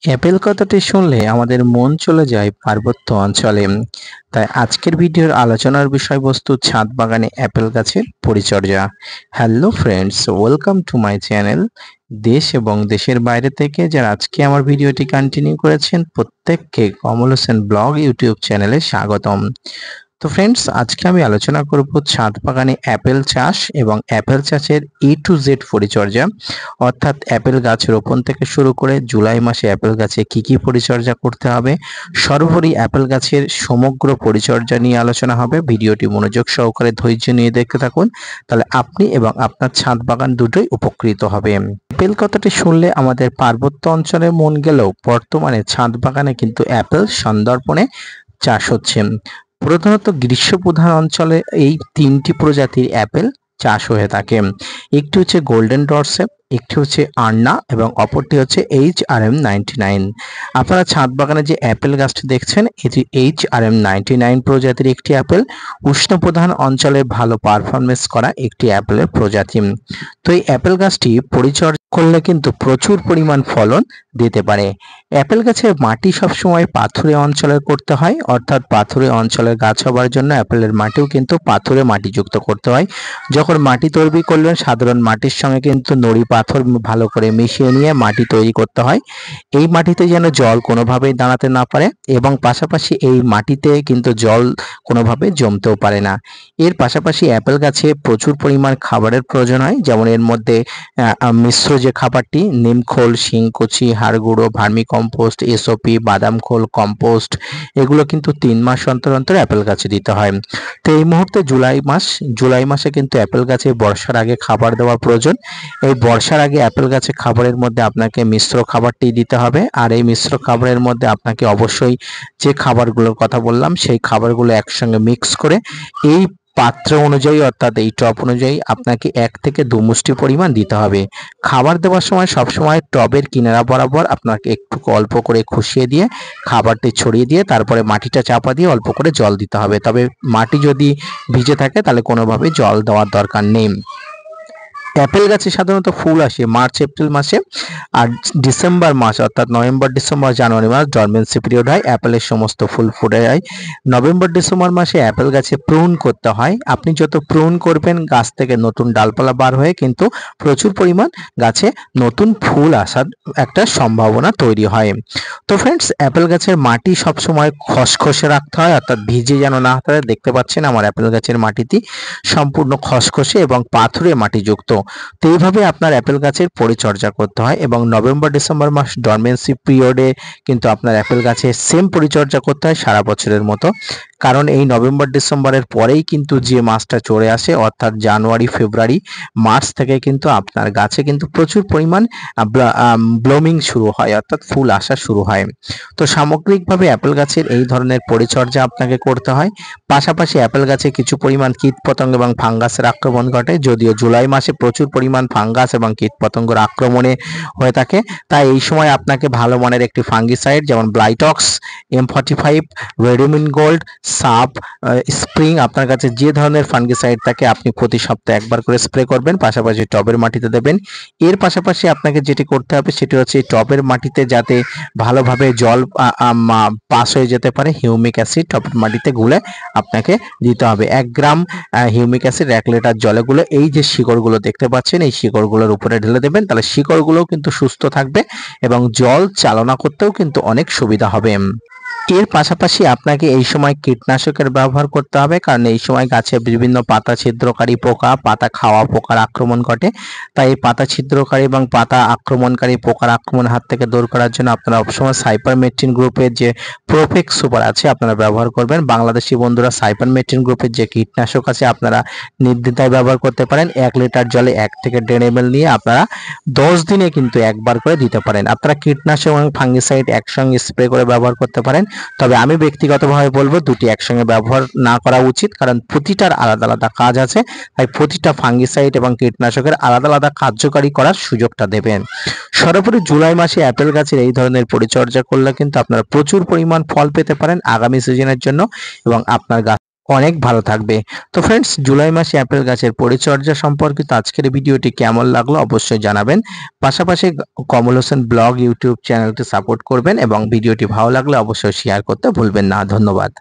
Apple কথাটি শুনলে আমাদের মন চলে যায় পার্বত্য অঞ্চলে। তাই আজকের ভিডিওর আলোচনার বিষয়বস্তু ছাদ বাগানে অ্যাপেল গাছের পরিচর্যা। Hello friends, welcome to my channel. দেশ এবং দেশের বাইরে থেকে যারা আজকে আমার ভিডিওটি কন্টিনিউ করেছেন প্রত্যেককে কমল হোসেন ব্লগ ইউটিউব চ্যানেলে স্বাগতম। তো ফ্রেন্ডস, আজকে আমি আলোচনা করব ছাদ বাগানে অ্যাপেল চাষ এবং অ্যাপেল চাষের A to Z পরিচর্যা, অর্থাৎ অ্যাপেল গাছ রোপণ থেকে শুরু করে জুলাই মাসে অ্যাপেল গাছে কি পরিচর্যা করতে হবে, সর্বোপরি অ্যাপেল গাছের সমগ্র পরিচর্যা নিয়ে আলোচনা হবে। ভিডিওটি মনোযোগ সহকারে ধৈর্য নিয়ে দেখতে থাকুন, তাহলে আপনি এবং আপনার ছাদ বাগান দুটোই উপকৃত হবে। অ্যাপেল কথাটি শুনলে আমাদের পার্বত্য অঞ্চলে মন গেলেও বর্তমানে ছাদ বাগানে কিন্তু অ্যাপেল সন্দর্পণে চাষ হচ্ছে। প্রধানত গ্রীষ্মপ্রধান অঞ্চলে এই তিনটি প্রজাতির অ্যাপেল চাষ হয়ে থাকে। একটি হচ্ছে গোল্ডেন ডরসেট, একটি হচ্ছে আন্না এবং অপরটি হচ্ছে HRM99। আপনারা ছাদ বাগানে যে অ্যাপেল গাছটি দেখছেন এটি HRM99 প্রজাতির একটি অ্যাপেল, উষ্ণপ্রধান অঞ্চলে ভালো পারফরমেন্স করা একটি অ্যাপেলের প্রজাতি। তো এই অ্যাপেল গাছটি পরিচর্যা করলে কিন্তু প্রচুর পরিমাণ ফলন দিতে পারে। অ্যাপেল গাছের মাটি সবসময় পাথুরে অঞ্চলে করতে হয়, অর্থাৎ পাথুরে অঞ্চলের গাছ হবার জন্য অ্যাপেলের মাটিও কিন্তু পাথুরে মাটিযুক্ত করতে হয়। যখন মাটি তৈরি করলেন সাধারণ মাটির সঙ্গে কিন্তু নুড়ি পাথর ভালো করে মিশিয়ে নিয়ে মাটি তৈরি করতে হয়। এই মাটিতে যেন জল কোনোভাবেই দাঁড়াতে না পারে এবং পাশাপাশি এই মাটিতে কিন্তু জল কোনোভাবে জমতেও পারে না। এর পাশাপাশি অ্যাপেল গাছে প্রচুর পরিমাণ খাবারের প্রয়োজন হয়, যেমন এর মধ্যে মিশ্র যে খাবারটি নিমখোল, শিংকুচি, হাড় গুঁড়ো, ভার্মি কম্পোস্ট, SOP, বাদাম খোল, কম্পোস্ট, এগুলো কিন্তু 3 মাস অন্তর অন্তর অ্যাপেল গাছে দিতে হয়। তো এই মুহূর্তে জুলাই মাসে কিন্তু অ্যাপেল গাছে বর্ষার আগে খাবার দেওয়া প্রয়োজন। এই বর্ষার আগে অ্যাপেল গাছে খাবারের মধ্যে আপনাকে মিশ্র খাবারটি দিতে হবে, আর এই মিশ্র খাবারের মধ্যে আপনাকে অবশ্যই যে খাবারগুলোর কথা বললাম সেই খাবারগুলো একসঙ্গে মিক্স করে এই পাত্র অনুযায়ী অর্থাৎ এই টব অনুযায়ী আপনাকে 1 থেকে 2 মুষ্টি পরিমাণ দিতে হবে। খাবার দেওয়ার সময় সবসময় টবের কিনারা বরাবর আপনাকে একটু অল্প করে খুশিয়ে দিয়ে খাবারটি ছড়িয়ে দিয়ে তারপরে মাটিটা চাপা দিয়ে অল্প করে জল দিতে হবে। তবে মাটি যদি ভিজে থাকে তাহলে কোনোভাবে জল দেওয়ার দরকার নেই। অ্যাপেল গাছে সাধারণত ফুল আসে মার্চ এপ্রিল মাসে, আর ডিসেম্বর মাস অর্থাৎ নভেম্বর ডিসেম্বর জানুয়ারি মাস ডরমেন্সি পিরিয়ড হয়, অ্যাপেলের সমস্ত ফুল ফুটে যায়। নভেম্বর ডিসেম্বর মাসে অ্যাপেল গাছে প্রুন করতে হয়। আপনি যত প্রুন করবেন গাছ থেকে নতুন ডালপালা বার হয়ে কিন্তু প্রচুর পরিমাণ গাছে নতুন ফুল আসার একটা সম্ভাবনা তৈরি হয়। তো ফ্রেন্ডস, অ্যাপেল গাছের মাটি সবসময় খসখসে রাখতে হয়, অর্থাৎ ভিজে যেন না থাকে। দেখতে পাচ্ছেন আমার অ্যাপেল গাছের মাটিটি সম্পূর্ণ খসখসে এবং পাথুরে মাটিযুক্ত। তো এইভাবে আপনার অ্যাপেল গাছের পরিচর্যা করতে হয় এবং নভেম্বর ডিসেম্বর মাস ডরমেন্সি পিরিয়ডে কিন্তু আপনার অ্যাপেল গাছের সেম পরিচর্যা করতে হয় সারা বছরের মতো। কারণ এই নভেম্বর ডিসেম্বরের পরেই কিন্তু যে মাসটা চলে আসে অর্থাৎ জানুয়ারি ফেব্রুয়ারি মার্চ থেকে কিন্তু আপনার গাছে কিন্তু প্রচুর পরিমাণ ব্লুমিং শুরু হয়, অর্থাৎ ফুল আসা শুরু হয়। তো সামগ্রিকভাবে অ্যাপেল গাছের এই ধরনের পরিচর্যা আপনাকে করতে হয়। পাশাপাশি অ্যাপেল গাছে কিছু পরিমাণ কীটপতঙ্গ এবং ফাঙ্গাসের আক্রমণ ঘটে, যদিও জুলাই মাসে প্রচুর পরিমাণ ফাঙ্গাস এবং কীটপতঙ্গের আক্রমণে হয়ে থাকে। তাই এই সময় আপনাকে ভালো মানের একটি ফাঙ্গিসাইড যেমন ব্লাইটক্স, M45, রেডিমিন গোল্ড, সাপ, স্প্রিং, আপনার কাছে যে ধরনের ফাঙ্গিসাইড থাকে আপনি প্রতি সপ্তাহে একবার করে স্প্রে করবেন, পাশাপাশি টবের মাটিতে দেবেন। এর পাশাপাশি আপনাকে যেটি করতে হবে সেটি হচ্ছে টবের মাটিতে যাতে ভালোভাবে জল পাস হয়ে যেতে পারে, হিউমিক অ্যাসিড টবের মাটিতে গুলে আপনাকে দিতে হবে। 1 গ্রাম হিউমিক অ্যাসিড 1 লিটার জলে গুলে এই যে শিকড়গুলো দেখতে পাচ্ছেন এই শিকড়গুলোর উপরে ঢেলে দেবেন, তাহলে শিকড়গুলোও কিন্তু সুস্থ থাকবে এবং জল চালনা করতেও কিন্তু অনেক সুবিধা হবে। এর পাশাপাশি আপনাকে এই সময় কীটনাশকের ব্যবহার করতে হবে, কারণ এই সময় গাছে বিভিন্ন পাতা ছিদ্রকারী পোকা, পাতা খাওয়া পোকার আক্রমণ ঘটে। তাই এই পাতা ছিদ্রকারী এবং পাতা আক্রমণকারী পোকার আক্রমণের হাত থেকে দূর করার জন্য আপনারা সবসময় সাইপারমেথ্রিন গ্রুপের যে প্রোফেক্স সুপার আছে আপনারা ব্যবহার করবেন। বাংলাদেশি বন্ধুরা সাইপারমেথ্রিন গ্রুপের যে কীটনাশক আছে আপনারা নির্দ্বিধায় ব্যবহার করতে পারেন। 1 লিটার জলে 1 থেকে 1.5 ml নিয়ে আপনারা 10 দিনে কিন্তু একবার করে দিতে পারেন। আপনারা কীটনাশক এবং ফাঙ্গিসাইড একসঙ্গে স্প্রে করে ব্যবহার করতে পারেন, তবে আমি ব্যক্তিগতভাবে বলবো দুটি একসঙ্গে ব্যবহার না করা উচিত, কারণ প্রতিটার আলাদা আলাদা কাজ আছে। তাই প্রতিটা ফাঙ্গিসাইড এবং কীটনাশকের আলাদা আলাদা কার্যকারী করার সুযোগটা দেবেন। সর্বোপরি জুলাই মাসে অ্যাপেল গাছের এই ধরনের পরিচর্যা করলে কিন্তু আপনারা প্রচুর পরিমাণ ফল পেতে পারেন আগামী সিজনের জন্য এবং আপনার গাছ অনেক ভালো থাকবে। তো ফ্রেন্ডস, জুলাই মাসে অ্যাপেল গাছের পরিচর্যা সম্পর্কিত আজকের ভিডিওটি কেমন লাগলো অবশ্যই জানাবেন। পাশাপাশি কমল হোসেন ব্লগ ইউটিউব চ্যানেলটি সাপোর্ট করবেন এবং ভিডিওটি ভালো লাগলে অবশ্যই শেয়ার করতে ভুলবেন না। ধন্যবাদ।